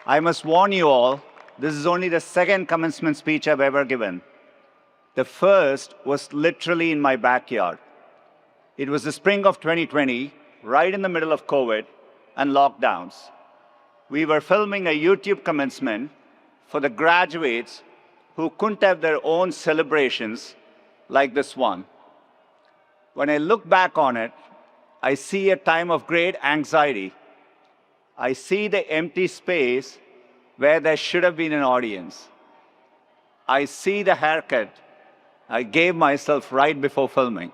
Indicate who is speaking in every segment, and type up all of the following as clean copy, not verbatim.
Speaker 1: I must warn you all, this is only the second commencement speech I've ever given. The first was literally in my backyard. It was the spring of 2020, right in the middle of COVID and lockdowns. We were filming a YouTube commencement for the graduates who couldn't have their own celebrations like this one. When I look back on it, I see a time of great anxiety. I see the empty space where there should have been an audience. I see the haircut I gave myself right before filming.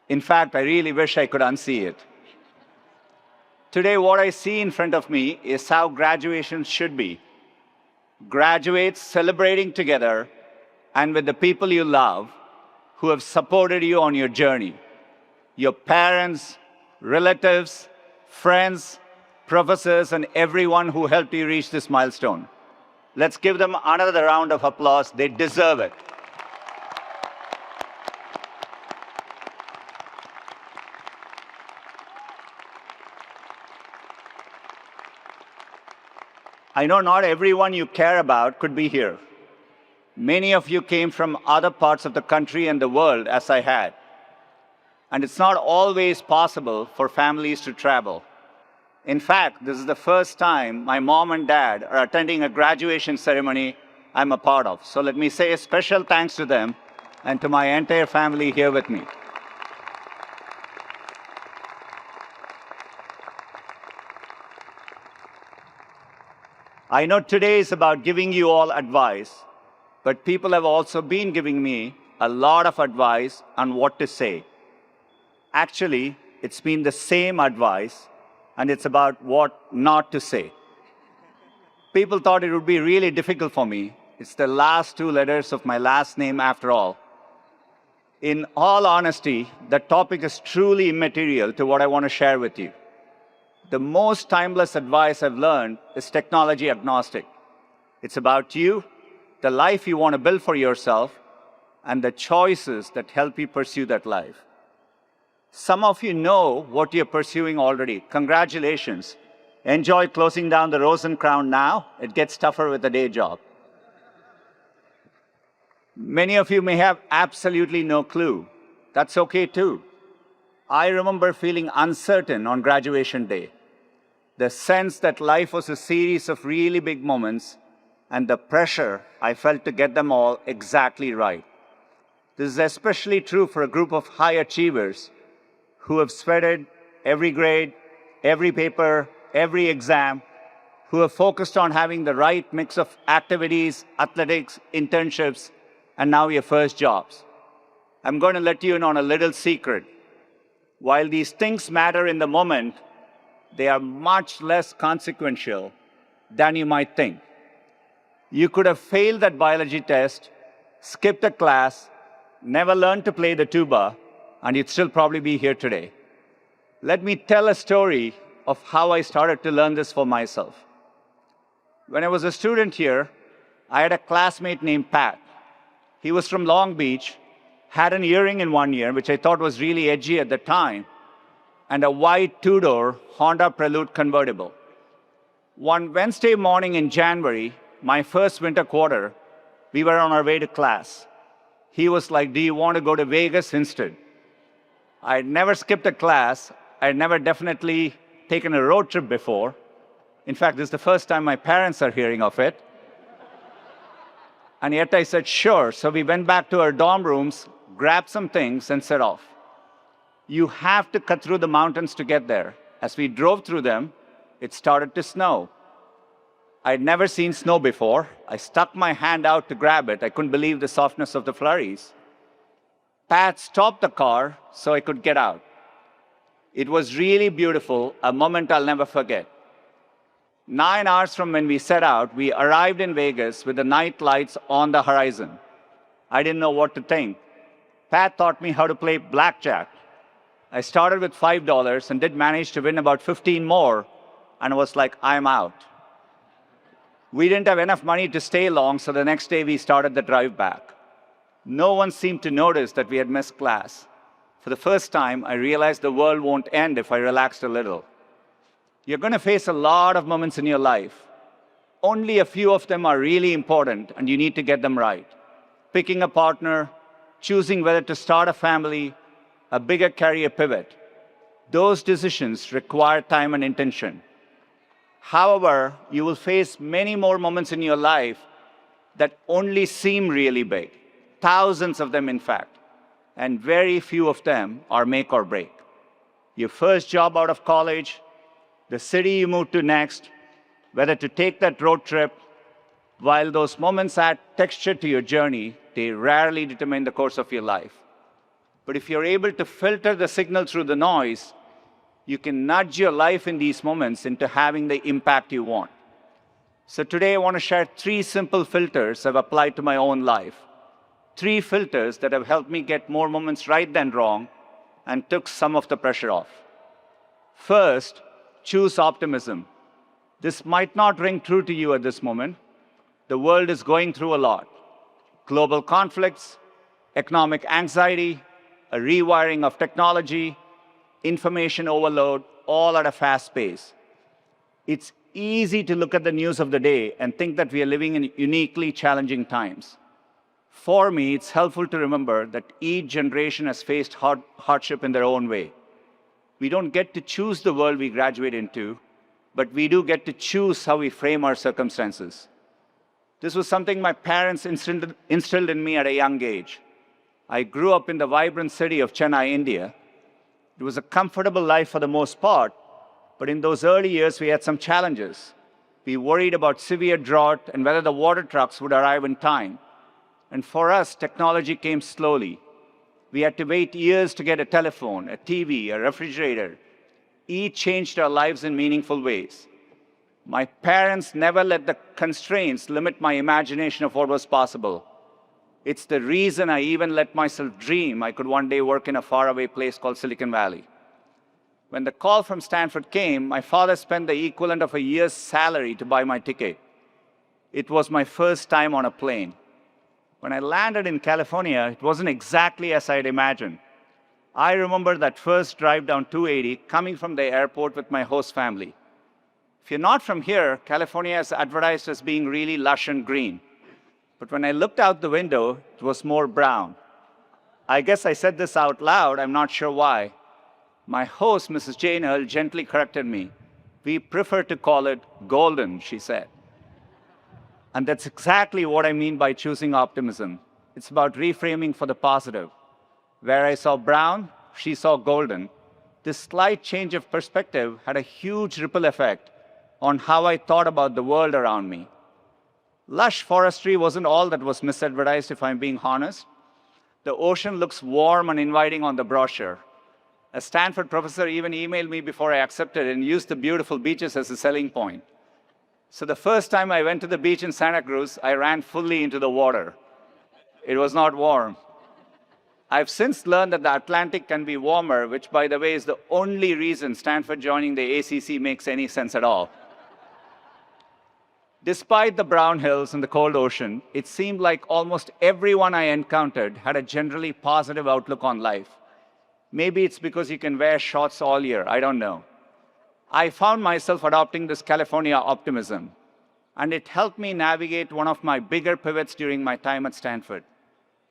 Speaker 1: In fact, I really wish I could unsee it. Today, what I see in front of me is how graduation should be. Graduates celebrating together and with the people you love who have supported you on your journey. Your parents, relatives, friends, professors, and everyone who helped you reach this milestone. Let's give them another round of applause. They deserve it. I know not everyone you care about could be here. Many of you came from other parts of the country and the world, as I had. And it's not always possible for families to travel. In fact, this is the first time my mom and dad are attending a graduation ceremony I'm a part of. So let me say a special thanks to them and to my entire family here with me. I know today is about giving you all advice, but people have also been giving me a lot of advice on what to say. Actually, it's been the same advice, and it's about what not to say. People thought it would be really difficult for me. It's the last two letters of my last name after all. In all honesty, the topic is truly immaterial to what I want to share with you. The most timeless advice I've learned is technology agnostic. It's about you, the life you want to build for yourself, and the choices that help you pursue that life. Some of you know what you're pursuing already. Congratulations. Enjoy closing down the Rose and Crown now. It gets tougher with a day job. Many of you may have absolutely no clue. That's okay too. I remember feeling uncertain on graduation day. The sense that life was a series of really big moments and the pressure I felt to get them all exactly right. This is especially true for a group of high achievers who have sweated every grade, every paper, every exam, who have focused on having the right mix of activities, athletics, internships, and now your first jobs. I'm going to let you in on a little secret. While these things matter in the moment, they are much less consequential than you might think. You could have failed that biology test, skipped a class, never learned to play the tuba, and you'd still probably be here today. Let me tell a story of how I started to learn this for myself. When I was a student here, I had a classmate named Pat. He was from Long Beach, had an earring in one ear, which I thought was really edgy at the time, and a white two-door Honda Prelude convertible. One Wednesday morning in January, my first winter quarter, we were on our way to class. He was like, "Do you want to go to Vegas instead?" I had never skipped a class. I had never definitely taken a road trip before. In fact, this is the first time my parents are hearing of it. And yet I said, sure. So we went back to our dorm rooms, grabbed some things, and set off. You have to cut through the mountains to get there. As we drove through them, it started to snow. I'd never seen snow before. I stuck my hand out to grab it. I couldn't believe the softness of the flurries. Pat stopped the car so I could get out. It was really beautiful, a moment I'll never forget. 9 hours from when we set out, we arrived in Vegas with the night lights on the horizon. I didn't know what to think. Pat taught me how to play blackjack. I started with $5 and did manage to win about 15 more, and was like, I'm out. We didn't have enough money to stay long, so the next day we started the drive back. No one seemed to notice that we had missed class. For the first time, I realized the world won't end if I relaxed a little. You're going to face a lot of moments in your life. only a few of them are really important and you need to get them right. Picking a partner, choosing whether to start a family, a bigger career pivot. Those decisions require time and intention. However, you will face many more moments in your life that only seem really big, thousands of them in fact, and very few of them are make or break. Your first job out of college, the city you move to next, whether to take that road trip. While those moments add texture to your journey, they rarely determine the course of your life. But if you're able to filter the signal through the noise, you can nudge your life in these moments into having the impact you want. So today I want to share 3 simple filters I've applied to my own life. 3 filters that have helped me get more moments right than wrong and took some of the pressure off. First, choose optimism. This might not ring true to you at this moment. The world is going through a lot. Global conflicts, economic anxiety, a rewiring of technology, information overload, all at a fast pace. It's easy to look at the news of the day and think that we are living in uniquely challenging times. For me, it's helpful to remember that each generation has faced hardship in their own way. We don't get to choose the world we graduate into, but we do get to choose how we frame our circumstances. This was something my parents instilled in me at a young age. I grew up in the vibrant city of Chennai, India. It was a comfortable life for the most part, but in those early years we had some challenges. We worried about severe drought and whether the water trucks would arrive in time. And for us, technology came slowly. We had to wait years to get a telephone, a TV, a refrigerator. Each changed our lives in meaningful ways. My parents never let the constraints limit my imagination of what was possible. It's the reason I even let myself dream I could one day work in a faraway place called Silicon Valley. When the call from Stanford came, my father spent the equivalent of a year's salary to buy my ticket. It was my first time on a plane. When I landed in California, it wasn't exactly as I'd imagined. I remember that first drive down 280 coming from the airport with my host family. If you're not from here, California is advertised as being really lush and green. But when I looked out the window, it was more brown. I guess I said this out loud, I'm not sure why. My host, Mrs. Jane Earl, gently corrected me. We prefer to call it golden, she said. And that's exactly what I mean by choosing optimism. It's about reframing for the positive. Where I saw brown, she saw golden. This slight change of perspective had a huge ripple effect on how I thought about the world around me. Lush forestry wasn't all that was misadvertised, if I'm being honest. The ocean looks warm and inviting on the brochure. A Stanford professor even emailed me before I accepted and used the beautiful beaches as a selling point. So the first time I went to the beach in Santa Cruz, I ran fully into the water. It was not warm. I've since learned that the Atlantic can be warmer, which, by the way, is the only reason Stanford joining the ACC makes any sense at all. Despite the brown hills and the cold ocean, it seemed like almost everyone I encountered had a generally positive outlook on life. Maybe it's because you can wear shorts all year, I don't know. I found myself adopting this California optimism, and it helped me navigate one of my bigger pivots during my time at Stanford.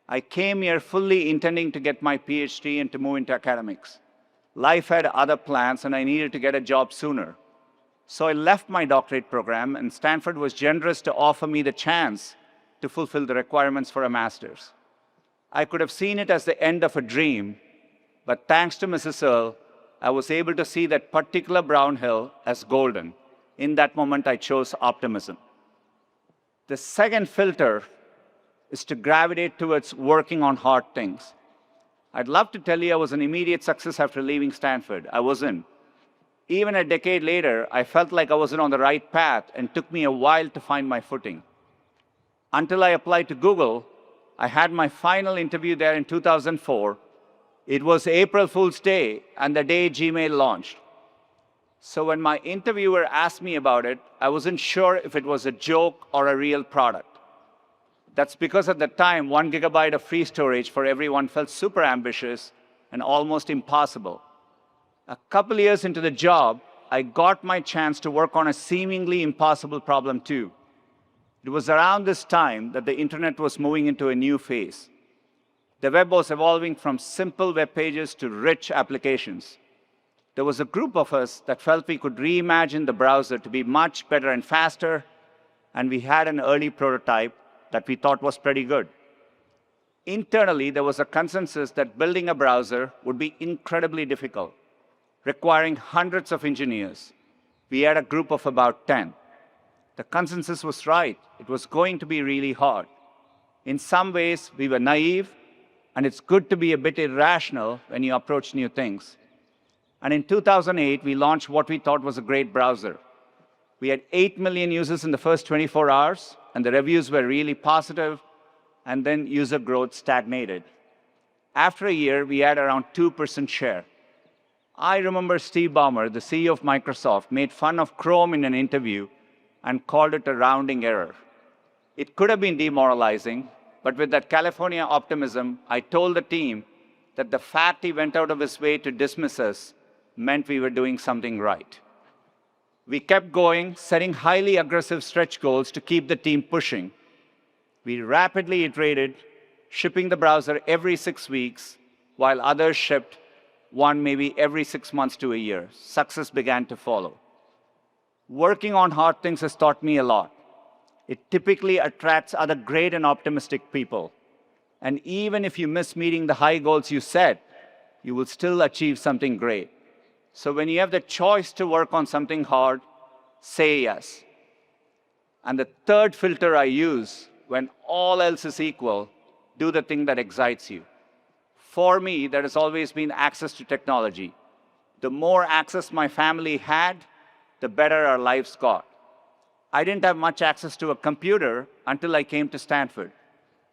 Speaker 1: I came here fully intending to get my PhD and to move into academics. Life had other plans, and I needed to get a job sooner. So I left my doctorate program, and Stanford was generous to offer me the chance to fulfill the requirements for a master's. I could have seen it as the end of a dream, but thanks to Mrs. Earl, I was able to see that particular brown hill as golden. In that moment, I chose optimism. The second filter is to gravitate towards working on hard things. I'd love to tell you I was an immediate success after leaving Stanford. I wasn't. Even a decade later, I felt like I wasn't on the right path and took me a while to find my footing. Until I applied to Google, I had my final interview there in 2004. It was April Fool's Day and the day Gmail launched. So when my interviewer asked me about it, I wasn't sure if it was a joke or a real product. That's because at the time, 1 gigabyte of free storage for everyone felt super ambitious and almost impossible. A couple years into the job, I got my chance to work on a seemingly impossible problem too. It was around this time that the internet was moving into a new phase. The web was evolving from simple web pages to rich applications. There was a group of us that felt we could reimagine the browser to be much better and faster, and we had an early prototype that we thought was pretty good. Internally, there was a consensus that building a browser would be incredibly difficult, requiring hundreds of engineers. We had a group of about 10. The consensus was right. It was going to be really hard. In some ways, we were naive, and it's good to be a bit irrational when you approach new things. And in 2008, we launched what we thought was a great browser. We had 8 million users in the first 24 hours, and the reviews were really positive, and then user growth stagnated. After a year, we had around 2% share. I remember Steve Ballmer, the CEO of Microsoft, made fun of Chrome in an interview and called it a rounding error. It could have been demoralizing, but with that California optimism, I told the team that the fact he went out of his way to dismiss us meant we were doing something right. We kept going, setting highly aggressive stretch goals to keep the team pushing. We rapidly iterated, shipping the browser every 6 weeks, while others shipped one maybe every 6 months to a year. Success began to follow. Working on hard things has taught me a lot. It typically attracts other great and optimistic people. And even if you miss meeting the high goals you set, you will still achieve something great. So when you have the choice to work on something hard, say yes. And the third filter I use, when all else is equal, do the thing that excites you. For me, there has always been access to technology. The more access my family had, the better our lives got. I didn't have much access to a computer until I came to Stanford.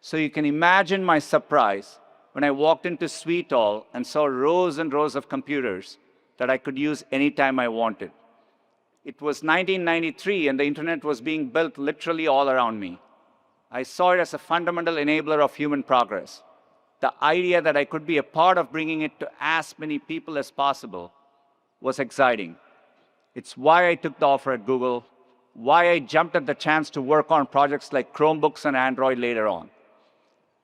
Speaker 1: So you can imagine my surprise when I walked into Sweet Hall and saw rows and rows of computers that I could use anytime I wanted. It was 1993, and the internet was being built literally all around me. I saw it as a fundamental enabler of human progress. The idea that I could be a part of bringing it to as many people as possible was exciting. It's why I took the offer at Google, why I jumped at the chance to work on projects like Chromebooks and Android later on.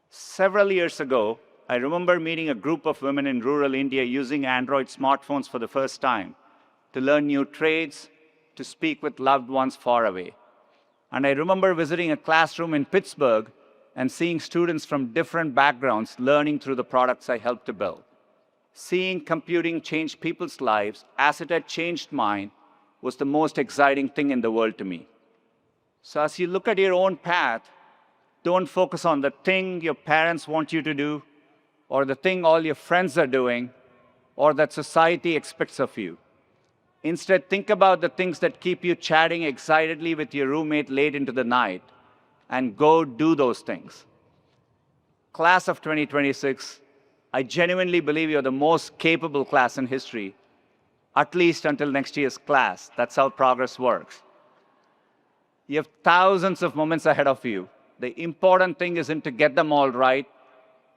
Speaker 1: Several years ago, I remember meeting a group of women in rural India using Android smartphones for the first time to learn new trades, to speak with loved ones far away. And I remember visiting a classroom in Pittsburgh and seeing students from different backgrounds learning through the products I helped to build. Seeing computing change people's lives as it had changed mine was the most exciting thing in the world to me. So as you look at your own path, don't focus on the thing your parents want you to do, or the thing all your friends are doing, or that society expects of you. Instead, think about the things that keep you chatting excitedly with your roommate late into the night, and go do those things. Class of 2026, I genuinely believe you're the most capable class in history, at least until next year's class. That's how progress works. You have thousands of moments ahead of you. The important thing isn't to get them all right,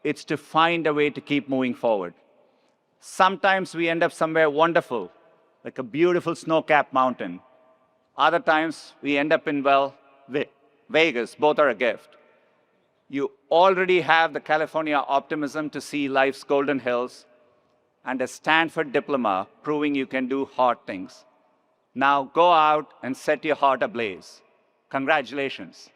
Speaker 1: it's to find a way to keep moving forward. Sometimes we end up somewhere wonderful, like a beautiful snow-capped mountain. Other times we end up in, well, Vegas. Both are a gift. You already have the California optimism to see life's golden hills and a Stanford diploma proving you can do hard things. Now go out and set your heart ablaze. Congratulations.